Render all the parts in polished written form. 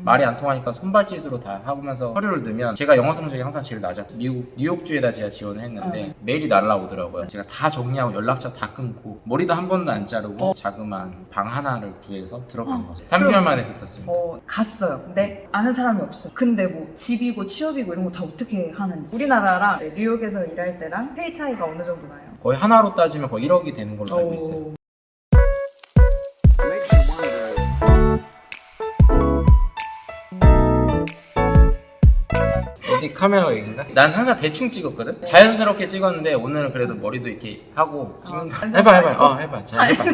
말이 안 통하니까 손발짓으로 다 하면서 서류를 넣으면 제가 영어 성적이 항상 제일 낮았고 미국 뉴욕주에다 제가 지원을 했는데 메일이 날라오더라고요. 제가 다 정리하고 연락처 다 끊고 머리도 한 번도 안 자르고 자그만 방 하나를 구해서 들어간 거죠. 3개월 만에 붙었습니다. 갔어요. 근데 아는 사람이 없어요. 근데 뭐 집이고 취업이고 이런 거 다 어떻게 하는지. 우리나라랑 뉴욕에서 일할 때랑 페이 차이가 어느 정도 나요? 거의 하나로 따지면 거의 1억이 되는 걸로 알고 있어요. 어디 카메라가 있는가? 난 항상 대충 찍었거든? 자연스럽게 찍었는데 오늘은 그래도 머리도 이렇게 하고 찍는다. 해봐. 잘 해봐.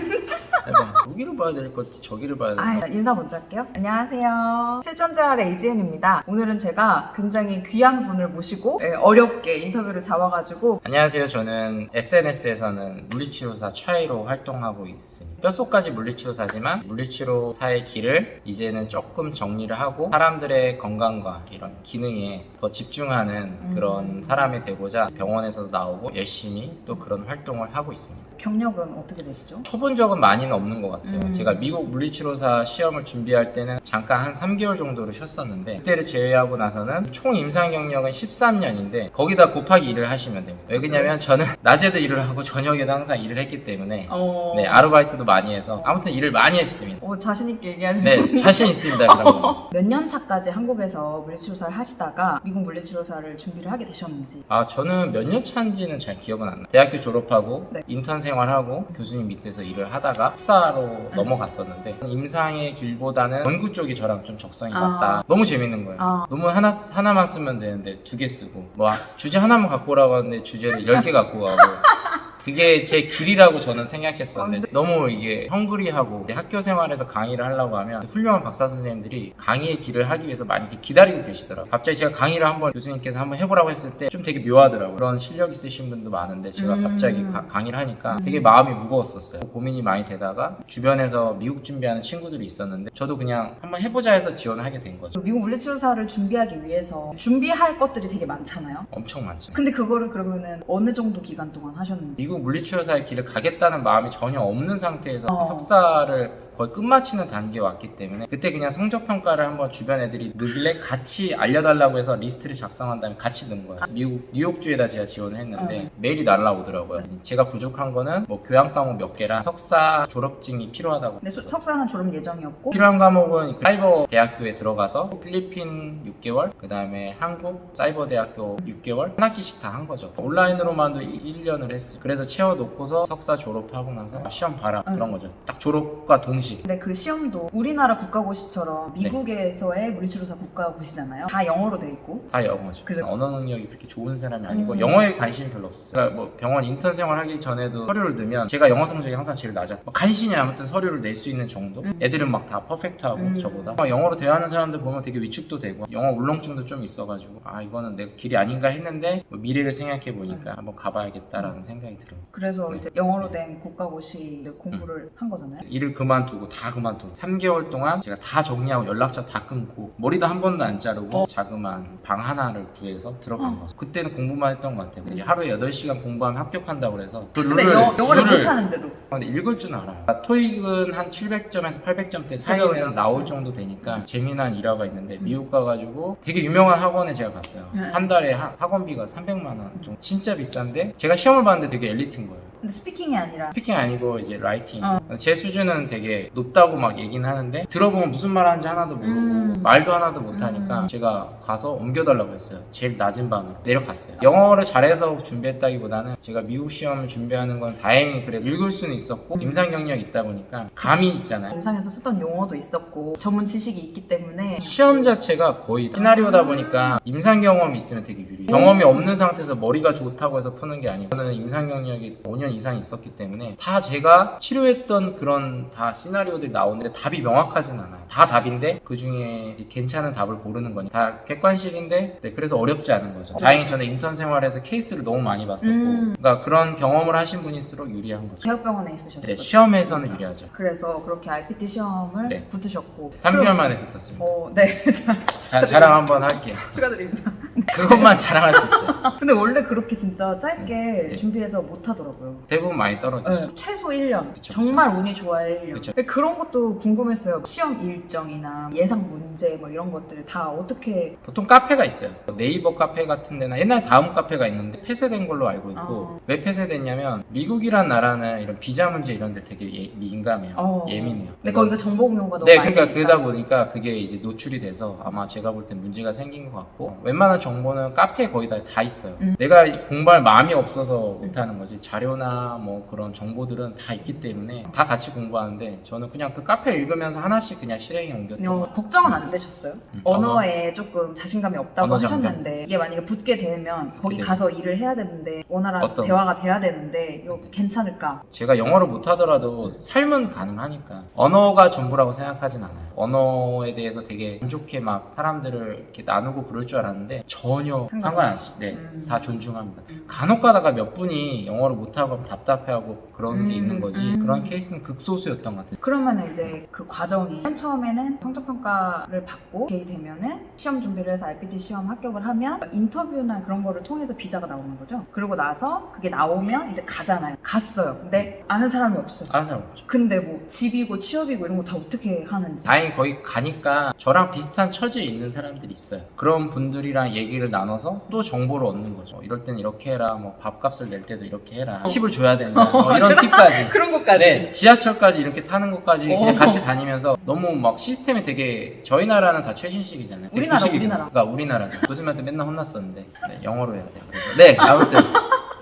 여기를 봐야 될 건지 저기를 봐야 될 건지. 인사 먼저 할게요. 안녕하세요. 실전재활의 이지은입니다. 오늘은 제가 굉장히 귀한 분을 모시고 어렵게 인터뷰를 잡아가지고. 안녕하세요. 저는 SNS에서는 물리치료사 차이로 활동하고 있습니다. 뼛속까지 물리치료사지만 물리치료사의 길을 이제는 조금 정리를 하고 사람들의 건강과 이런 기능에 더 집중하는 그런 사람이 되고자 병원에서도 나오고 열심히 또 그런 활동을 하고 있습니다. 경력은 어떻게 되시죠? 쳐본 적은 많이는 없는 것 같아요. 제가 미국 물리치료사 시험을 준비할 때는 잠깐 한 3개월 정도를 쉬었었는데 그때를 제외하고 나서는 총 임상 경력은 13년인데 거기다 곱하기 일을 하시면 됩니다. 왜 그러냐면 저는 낮에도 일을 하고 저녁에도 항상 일을 했기 때문에 네, 아르바이트도 많이 해서 아무튼 일을 많이 했습니다. 자신있게 얘기하시죠. 네, 자신 있습니다. 그런 거. 몇 년 차까지 한국에서 물리치료사를 하시다가 미국 물리치료사를 준비를 하게 되셨는지. 저는 몇 년 차인지는 잘 기억은 안 나요. 대학교 졸업하고 네. 인턴 생활하고 교수님 밑에서 일을 하다가 석사로 넘어갔었는데 임상의 길보다는 연구 쪽이 저랑 좀 적성이 맞다. 너무 재밌는 거예요. 너무 하나만 쓰면 되는데 2개 쓰고 뭐 주제 하나만 갖고 오라고 하는데 주제를 10개 갖고 가고 그게 제 길이라고 저는 생각했었는데 너무 이게 헝그리하고 학교 생활에서 강의를 하려고 하면 훌륭한 박사 선생님들이 강의의 길을 하기 위해서 많이 이렇게 기다리고 계시더라고요. 갑자기 제가 강의를 한번 교수님께서 한번 해보라고 했을 때 좀 되게 묘하더라고요. 그런 실력 있으신 분도 많은데 제가 갑자기 강의를 하니까 되게 마음이 무거웠었어요. 고민이 많이 되다가 주변에서 미국 준비하는 친구들이 있었는데 저도 그냥 한번 해보자 해서 지원을 하게 된 거죠. 미국 물리치료사를 준비하기 위해서 준비할 것들이 되게 많잖아요. 엄청 많죠. 근데 그거를 그러면은 어느 정도 기간 동안 하셨는지. 미국 물리치료사의 길을 가겠다는 마음이 전혀 없는 상태에서 석사를 거의 끝마치는 단계에 왔기 때문에 그때 그냥 성적평가를 한번 주변 애들이 넣길래 같이 알려달라고 해서 리스트를 작성한 다음에 같이 넣은 거예요. 미국 뉴욕주에다 제가 지원을 했는데 메일이 날라오더라고요. 제가 부족한 거는 뭐 교양 과목 몇 개랑 석사 졸업증이 필요하다고. 근데 석사는 졸업 예정이었고 필요한 과목은 사이버 대학교에 들어가서 필리핀 6개월, 그 다음에 한국 사이버 대학교 6개월 한 학기씩 다 한 거죠. 온라인으로만도 1년을 했어요. 그래서 채워놓고서 석사 졸업하고 나서 시험 봐라 그런 거죠. 딱 졸업과 동시에. 근데 그 시험도 우리나라 국가고시처럼 미국에서의 물리치료사 국가고시잖아요. 다 영어로 돼 있고. 다 영어죠. 그죠? 언어 능력이 그렇게 좋은 사람이 아니고 영어에 관심이 별로 없었어요. 그러니까 뭐 병원 인턴 생활하기 전에도 서류를 넣으면 제가 영어 성적이 항상 제일 낮았고 간신히 아무튼 서류를 낼 수 있는 정도? 애들은 막 다 퍼펙트하고 저보다 영어로 대화하는 사람들 보면 되게 위축도 되고 영어 울렁증도 좀 있어가지고 이거는 내 길이 아닌가 했는데 미래를 생각해 보니까 한번 가봐야겠다라는 생각이 들어요. 그래서 이제 영어로 된 국가고시 공부를 한 거잖아요. 일을 그만두고 3개월 동안 제가 다 정리하고 연락처 다 끊고 머리도 한 번도 안 자르고 자그만 방 하나를 구해서 들어간 거죠. 그때는 공부만 했던 것 같아요. 하루에 8시간 공부하면 합격한다고 그래서 그 근데 영어를 못하는데도. 근데 읽을 줄 알아. 토익은 한 700점에서 800점대 사이는 나올 정도 되니까 재미난 일화가 있는데 미국 가가지고 되게 유명한 학원에 제가 갔어요. 한 달에 학원비가 300만 원 정도. 진짜 비싼데 제가 시험을 봤는데 되게 엘리트인 거예요. 근데 스피킹이 아니라 스피킹 아니고 이제 라이팅. 제 수준은 되게 높다고 막 얘기는 하는데 들어보면 무슨 말 하는지 하나도 모르고 말도 하나도 못하니까 제가 가서 옮겨달라고 했어요. 제일 낮은 반으로 내려갔어요. 영어를 잘해서 준비했다기보다는 제가 미국 시험을 준비하는 건 다행히 그래도 읽을 수는 있었고 임상 경력이 있다 보니까 감이 있잖아요. 임상에서 쓰던 용어도 있었고 전문 지식이 있기 때문에 시험 자체가 거의 시나리오다 보니까 임상 경험이 있으면 되게 유리해요. 경험이 없는 상태에서 머리가 좋다고 해서 푸는 게 아니고 저는 임상 경력이 5년 이상 있었기 때문에 다 제가 치료했던 그런 다 시나리오들이 나오는데 답이 명확하진 않아요. 다 답인데 그 중에 괜찮은 답을 고르는 거니 다 객관식인데 그래서 어렵지 않은 거죠. 다행히 저는 인턴 생활에서 케이스를 너무 많이 봤었고 그러니까 그런 경험을 하신 분일수록 유리한 거죠. 대학병원에 있으셨어요. 네, 시험에서는 유리하죠. 그래서 그렇게 RPT 시험을 붙으셨고 3개월 만에 붙었습니다. 네. 자랑 한번 할게요. 축하드립니다. 그것만 자랑할 수 있어요. 근데 원래 그렇게 진짜 짧게 네. 준비해서 못 하더라고요. 대부분 많이 떨어지죠. 네, 최소 1년. 그쵸, 정말 운이 좋아야 1년. 그쵸. 근데 그런 것도 궁금했어요. 시험 일정이나 예상 문제 뭐 이런 것들을 다 어떻게. 보통 카페가 있어요. 네이버 카페 같은 데나 옛날 다음 카페가 있는데 폐쇄된 걸로 알고 있고 왜 폐쇄됐냐면 미국이란 나라는 이런 비자 문제 이런 데 되게 민감해요. 예민해요. 근데 거기가 정보 공유가 너무 네, 많이 그러니까 되니까. 그러다 보니까 그게 이제 노출이 돼서 아마 제가 볼 땐 문제가 생긴 것 같고 웬만한 정보는 카페에 거의 다 있어요. 내가 공부할 마음이 없어서 못하는 거지 자료나 뭐 그런 정보들은 다 있기 때문에 다 같이 공부하는데 저는 그냥 그 카페 읽으면서 하나씩 그냥 실행에 옮겼던 거 걱정은 안 되셨어요? 언어에 조금 자신감이 없다고 언어 장벽. 하셨는데 이게 만약에 붙게 되면 거기 되면. 가서 일을 해야 되는데 원활한 어떤- 대화가 돼야 되는데 이거 괜찮을까? 제가 영어를 못하더라도 삶은 가능하니까 언어가 전부라고 생각하진 않아요. 언어에 대해서 되게 안 좋게 막 사람들을 이렇게 나누고 그럴 줄 알았는데 전혀 상관 안 상관없이. 해요. 네, 다 존중합니다. 간혹 가다가 몇 분이 영어를 못하고 답답해하고 그런 게 있는 거지 그런 케이스는 극소수였던 것 같아요. 그러면 이제 그 과정이 맨 처음에는 성적평가를 받고 오케이 되면은 시험 준비를 해서 RPT 시험 합격을 하면 인터뷰나 그런 거를 통해서 비자가 나오는 거죠. 그리고 나서 그게 나오면 이제 가잖아요. 갔어요. 근데 아는 사람이 없어요. 아는 사람 없죠. 근데 뭐 집이고 취업이고 이런 거 다 어떻게 하는지. 다행히 거기 가니까 저랑 비슷한 처지에 있는 사람들이 있어요. 그런 분들이랑 얘기를 나눠서 또 정보를 얻는 거죠. 이럴 땐 이렇게 해라. 뭐 밥값을 낼 때도 이렇게 해라. 팁을 줘야 된다. 뭐 이런 팁까지. 그런 것까지. 네, 지하철까지 이렇게 타는 것까지 그냥 같이 다니면서 너무 막 시스템이 되게 저희 나라는 다 최신식이잖아요. 우리나라, 90이잖아요. 우리나라. 그러니까 우리나라죠. 교수님한테 맨날 혼났었는데 네, 영어로 해야 돼요. 그래서 네, 아무튼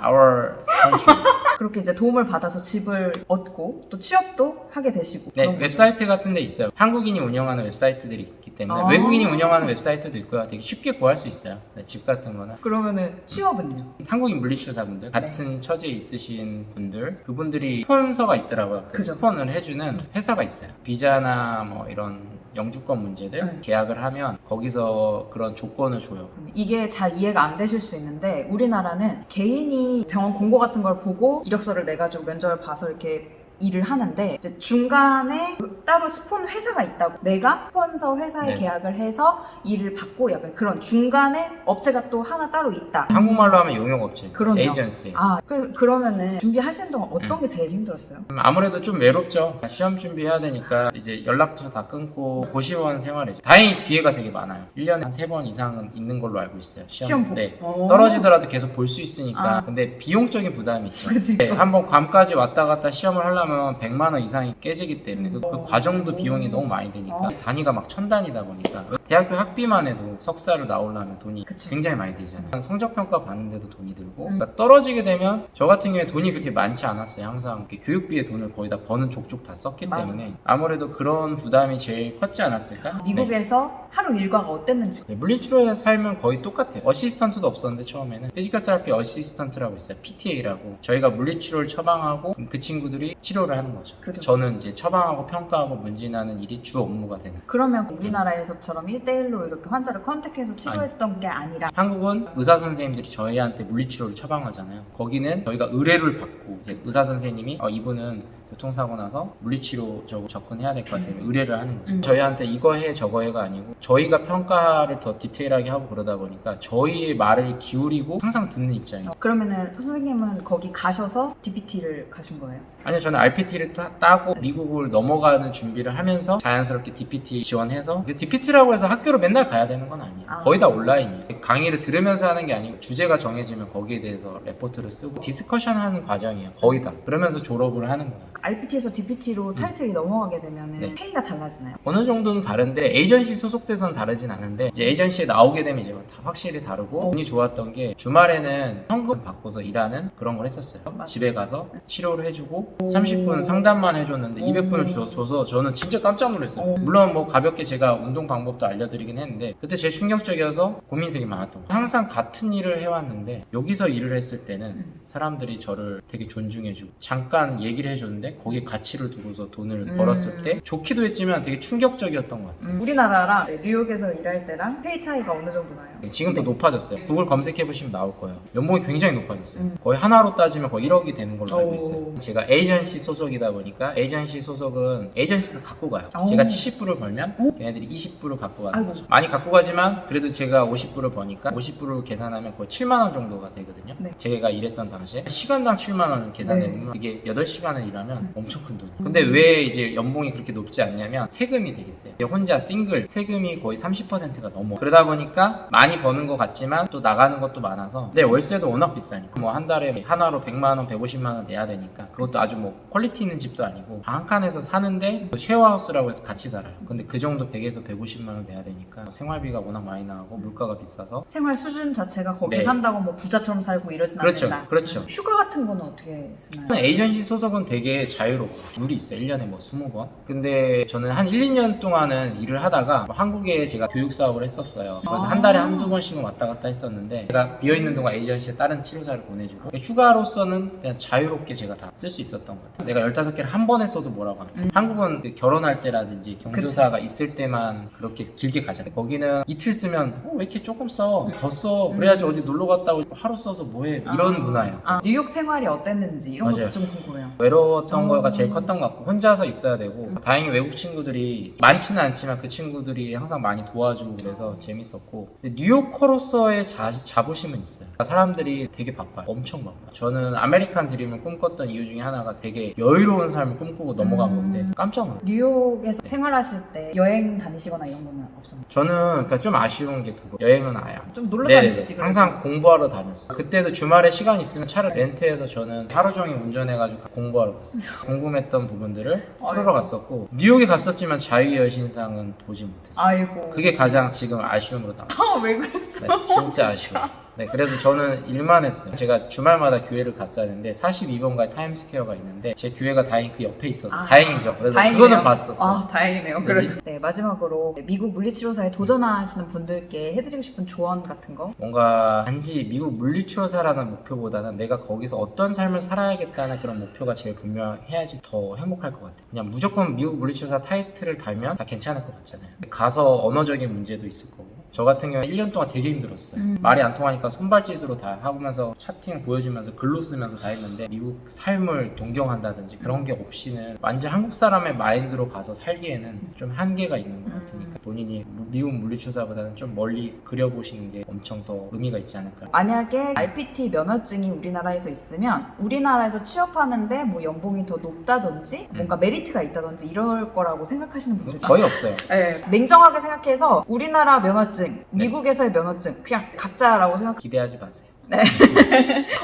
our country. 그렇게 이제 도움을 받아서 집을 얻고 또 취업도 하게 되시고. 네, 그런 거죠. 웹사이트 같은 데 있어요. 한국인이 운영하는 웹사이트들이 있기 때문에 아. 외국인이 운영하는 웹사이트도 있고요. 되게 쉽게 구할 수 있어요. 네, 집 같은 거는. 그러면은 취업은요? 한국인 물리치료사분들, 같은 처지에 있으신 분들, 그분들이 스폰서가 있더라고요. 그 그죠. 스폰을 해주는 회사가 있어요. 비자나 뭐 이런 영주권 문제들 네. 계약을 하면 거기서 그런 조건을 줘요. 이게 잘 이해가 안 되실 수 있는데 우리나라는 개인이 병원 공고 같은 걸 보고 이력서를 내가지고 면접을 봐서 이렇게 일을 하는데 이제 중간에 따로 스폰 회사가 있다고 내가 스폰서 회사에 네. 계약을 해서 일을 받고 약간 그런 중간에 업체가 또 하나 따로 있다. 한국말로 하면 용역업체, 그러네요. 에이전시. 아 그래서 그러면은 준비하시는 동안 어떤 게 제일 힘들었어요? 아무래도 좀 외롭죠. 시험 준비해야 되니까 이제 연락도 다 끊고 고시원 생활이죠. 다행히 기회가 되게 많아요. 1년에 한 3번 이상은 있는 걸로 알고 있어요. 시험 보고? 네. 오. 떨어지더라도 계속 볼 수 있으니까. 아. 근데 비용적인 부담이 있죠. 그치. 네, 한번 괌까지 왔다 갔다 시험을 하려면 100만 원 이상이 깨지기 때문에 그 과정도 비용이 너무 많이 되니까 단위가 막 1000단위다 보니까 대학교 학비만 해도 석사를 나오려면 돈이 그치. 굉장히 많이 들잖아요. 성적평가 받는데도 돈이 들고 그러니까 떨어지게 되면 저 같은 경우에 돈이 그렇게 많지 않았어요. 항상 이렇게 교육비에 돈을 거의 다 버는 족족 다 썼기 맞아. 때문에 아무래도 그런 부담이 제일 컸지 않았을까? 미국에서 하루 일과가 어땠는지. 네, 물리치료에서 살면 거의 똑같아요. 어시스턴트도 없었는데 처음에는 피지컬 테라피 어시스턴트라고 있어요. PTA라고. 저희가 물리치료를 처방하고 그 친구들이 치료를 하는 거죠. 그죠. 저는 이제 처방하고 평가하고 문진하는 일이 주 업무가 되는. 그러면 우리나라에서처럼 1대1로 이렇게 환자를 컨택해서 치료했던 게 아니라 한국은 의사 선생님들이 저희한테 물리치료를 처방하잖아요. 거기는 저희가 의뢰를 받고 이제 의사 선생님이 이분은 교통사고 나서 물리치료적으로 접근해야 될 것 같아요. 의뢰를 하는 거죠. 저희한테 이거 해 저거 해가 아니고 저희가 평가를 더 디테일하게 하고 그러다 보니까 저희의 말을 기울이고 항상 듣는 입장이에요. 그러면은 선생님은 거기 가셔서 DPT를 가신 거예요? 아니요, 저는 RPT를 따고 미국을 넘어가는 준비를 하면서 자연스럽게 DPT 지원해서 DPT라고 해서 학교로 맨날 가야 되는 건 아니에요. 거의 다 온라인이에요. 강의를 들으면서 하는 게 아니고 주제가 정해지면 거기에 대해서 레포트를 쓰고 디스커션 하는 과정이에요. 거의 다. 그러면서 졸업을 하는 거예요. RPT에서 DPT로 타이틀이 넘어가게 되면은 네. 페이가 달라지나요? 어느 정도는 다른데 에이전시 소속돼서는 다르진 않은데 이제 에이전시에 나오게 되면 이제 다 확실히 다르고 운이 좋았던 게 주말에는 현금 받고서 일하는 그런 걸 했었어요. 집에 가서 치료를 해주고 30분 상담만 해줬는데 200분을 줘서 저는 진짜 깜짝 놀랐어요. 물론 뭐 가볍게 제가 운동 방법도 알려드리긴 했는데 그때 제일 충격적이어서 고민이 되게 많았던 거예요. 항상 같은 일을 해왔는데 여기서 일을 했을 때는 사람들이 저를 되게 존중해주고 잠깐 얘기를 해줬는데 줬는데 거기에 가치를 두고서 돈을 벌었을 때 좋기도 했지만 되게 충격적이었던 것 같아요. 우리나라랑 뉴욕에서 일할 때랑 페이 차이가 어느 정도 나요? 지금 더 높아졌어요. 구글 검색해보시면 나올 거예요. 연봉이 굉장히 높아졌어요. 거의 하나로 따지면 거의 1억이 되는 걸로 알고 있어요. 제가 에이전시 소속이다 보니까 에이전시 소속은 에이전시에서 갖고 가요. 제가 70불을 벌면 걔네들이 20불을 갖고 가는 거죠. 많이 갖고 가지만 그래도 제가 50불을 버니까 50불을 계산하면 거의 7만 원 정도가 되거든요. 네. 제가 일했던 당시에 시간당 7만 원 계산해보면 이게 8시간을 일하면 엄청 큰 돈이에요. 근데 왜 이제 연봉이 그렇게 높지 않냐면 세금이 되게 세요. 혼자 싱글 세금이 거의 30%가 넘어. 그러다 보니까 많이 버는 것 같지만 또 나가는 것도 많아서 근데 월세도 워낙 비싸니까 뭐 한 달에 하나로 100만 원, 150만 원 내야 되니까 그것도 아주 뭐 퀄리티 있는 집도 아니고 방 한 칸에서 사는데 쉐어하우스라고 해서 같이 살아요. 근데 그 정도 100에서 150만 원 내야 되니까 생활비가 워낙 많이 나가고 물가가 비싸서 생활 수준 자체가 거기 네. 산다고 뭐 부자처럼 살고 이러진 그렇죠. 않는다. 그렇죠. 휴가 같은 거는 어떻게 쓰나요? 에이전시 소속은 되게 자유로워. 룰이 있어요. 1년에 뭐 20번. 근데 저는 한 1, 2년 동안은 일을 하다가 한국에 제가 교육 사업을 했었어요. 그래서 한 달에 한두 번씩은 왔다 갔다 했었는데 제가 비어있는 동안 에이전시에 다른 치료사를 보내주고 휴가로서는 그냥 자유롭게 제가 다 쓸 수 있었던 것 같아요. 내가 15개를 한 번에 써도 뭐라고 하나. 한국은 그 결혼할 때라든지 경조사가 있을 때만 그렇게 길게 가잖아요. 거기는 이틀 쓰면 왜 이렇게 조금 써? 더 써. 그래야지 어디 놀러 갔다 오고 하루 써서 뭐해. 이런 문화예요. 뉴욕 생활이 어땠는지 이런 맞아요. 것도 좀 궁금해요. 외로웠던 거가 제일 컸던 것 같고 혼자서 있어야 되고 다행히 외국 친구들이 많지는 않지만 그 친구들이 항상 많이 도와주고 그래서 재밌었고 근데 뉴요커로서의 자부심은 있어요. 사람들이 되게 바빠요. 엄청 바빠요. 저는 아메리칸 드림을 꿈꿨던 이유 중에 하나가 되게 여유로운 삶을 꿈꾸고 넘어간 건데 깜짝 놀랐어요. 뉴욕에서 생활하실 때 여행 다니시거나 이런 거는 없었나요? 저는 그러니까 좀 아쉬운 게 그거 여행은 아야. 좀 놀러 네네네. 다니시지 그래도. 항상 공부하러 다녔어요. 그때도 주말에 시간 있으면 차를 렌트해서 저는 하루 종일 운전해가지고 공부하러 갔어요. 궁금했던 부분들을 풀으러 갔었고 뉴욕에 갔었지만 자유의 여신상은 보지 못했어요. 아이고. 그게 가장 지금 아쉬움으로 남아요. 왜 그랬어? 네, 진짜 아쉬워. 네, 그래서 저는 일만 했어요. 제가 주말마다 교회를 갔어야 했는데 42번가에 타임스퀘어가 있는데 제 교회가 다행히 그 옆에 있어서 다행이죠. 그래서 다행이네요. 그거는 봤었어요. 아, 다행이네요. 그래도. 네, 마지막으로 미국 물리치료사에 도전하시는 분들께 해드리고 싶은 조언 같은 거? 뭔가 단지 미국 물리치료사라는 목표보다는 내가 거기서 어떤 삶을 살아야겠다는 그런 목표가 제일 분명해야지 더 행복할 것 같아요. 그냥 무조건 미국 물리치료사 타이틀을 달면 다 괜찮을 것 같잖아요. 가서 언어적인 문제도 있을 거고 저 같은 경우는 1년 동안 되게 힘들었어요. 말이 안 통하니까 손발짓으로 다 하면서 차팅 보여주면서 글로 쓰면서 다 했는데 미국 삶을 동경한다든지 그런 게 없이는 완전 한국 사람의 마인드로 가서 살기에는 좀 한계가 있는 것 같으니까 본인이 미국 물리치료사보다는 좀 멀리 그려보시는 게 엄청 더 의미가 있지 않을까. 만약에 RPT 면허증이 우리나라에서 있으면 우리나라에서 취업하는데 뭐 연봉이 더 높다든지 뭔가 메리트가 있다든지 이럴 거라고 생각하시는 분들이 거의 없어요. 네, 냉정하게 생각해서 우리나라 면허증, 미국에서의 면허증 그냥 각자라고 생각. 기대하지 마세요.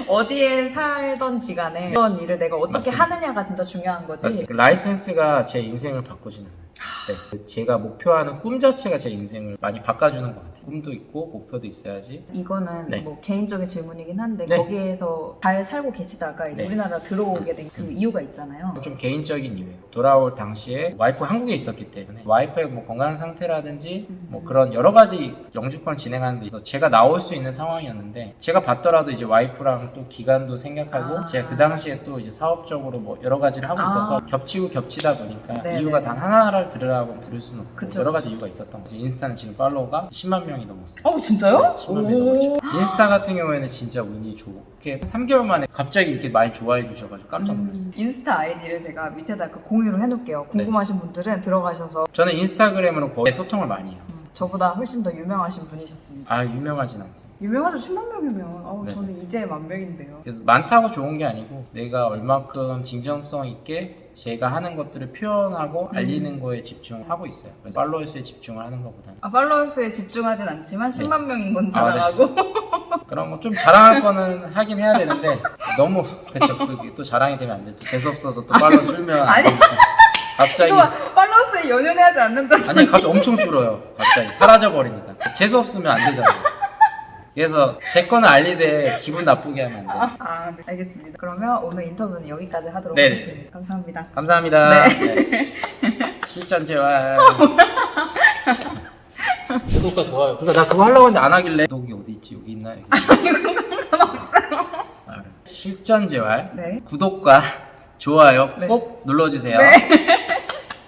어디에 살던지 간에 이런 일을 내가 어떻게 맞습니다. 하느냐가 진짜 중요한 거지. 그 라이센스가 제 인생을 바꾸지는 않아요. 네. 제가 목표하는 꿈 자체가 제 인생을 많이 바꿔주는 것 같아요. 꿈도 있고 목표도 있어야지. 이거는 네. 뭐 개인적인 질문이긴 한데 네. 거기에서 잘 살고 계시다가 이제 네. 우리나라 들어오게 된 그 이유가 있잖아요. 좀 개인적인 이유예요. 돌아올 당시에 와이프 한국에 있었기 때문에 와이프의 뭐 건강 상태라든지 뭐 그런 여러 가지 영주권 진행하는 데 있어서 제가 나올 수 있는 상황이었는데 제가 봤더라도 이제 와이프랑 또 기간도 생각하고 제가 그 당시에 또 이제 사업적으로 뭐 여러 가지를 하고 있어서 겹치고 겹치다 보니까 네네. 이유가 단 하나를 들으라고 들을 수는 없고 그쵸, 여러 가지 이유가 있었던 거죠. 인스타는 지금 팔로워가 10만 명이 넘었어요. 진짜요? 10만 명이 넘었죠. 인스타 같은 경우에는 진짜 운이 좋게 3개월 만에 갑자기 이렇게 많이 좋아해 주셔가지고 깜짝 놀랐어요. 인스타 아이디를 제가 밑에다 공유를 해놓을게요. 궁금하신 분들은 들어가셔서 저는 인스타그램으로 거의 소통을 많이 해요. 저보다 훨씬 더 유명하신 분이셨습니다. 아 유명하진 않습니다. 유명하죠. 10만 명이면 네. 저는 이제 만 명인데요. 그래서 많다고 좋은 게 아니고 내가 얼마큼 진정성 있게 제가 하는 것들을 표현하고 알리는 거에 집중하고 있어요. 그래서 팔로워 수에 집중을 하는 것보다는 팔로워 수에 집중하진 않지만 10만 명인 건 자랑하고 그럼 뭐 좀 자랑할 거는 하긴 해야 되는데 너무 그쵸 그게 또 자랑이 되면 안 되죠. 재수 없어서 또 팔로워 줄면 안 되니까. 갑자기 팔로워 수에 연연해하지 않는다. 아니 갑자기 엄청 줄어요. 갑자기 사라져 버리니까 재수 없으면 안 되잖아요. 그래서 제 거는 알리되 기분 나쁘게 하면 안 돼요. 네. 알겠습니다. 그러면 오늘 인터뷰는 여기까지 하도록 네네. 하겠습니다. 감사합니다. 감사합니다. 네. 실전 재활. 구독과 좋아요. 그러니까 나 그거 하려고 했는데 안 하길래 구독이 어디 있지? 여기 있나? 여기 있나? 실전 재활. 네. 구독과 좋아요 네. 꼭 눌러주세요. 네.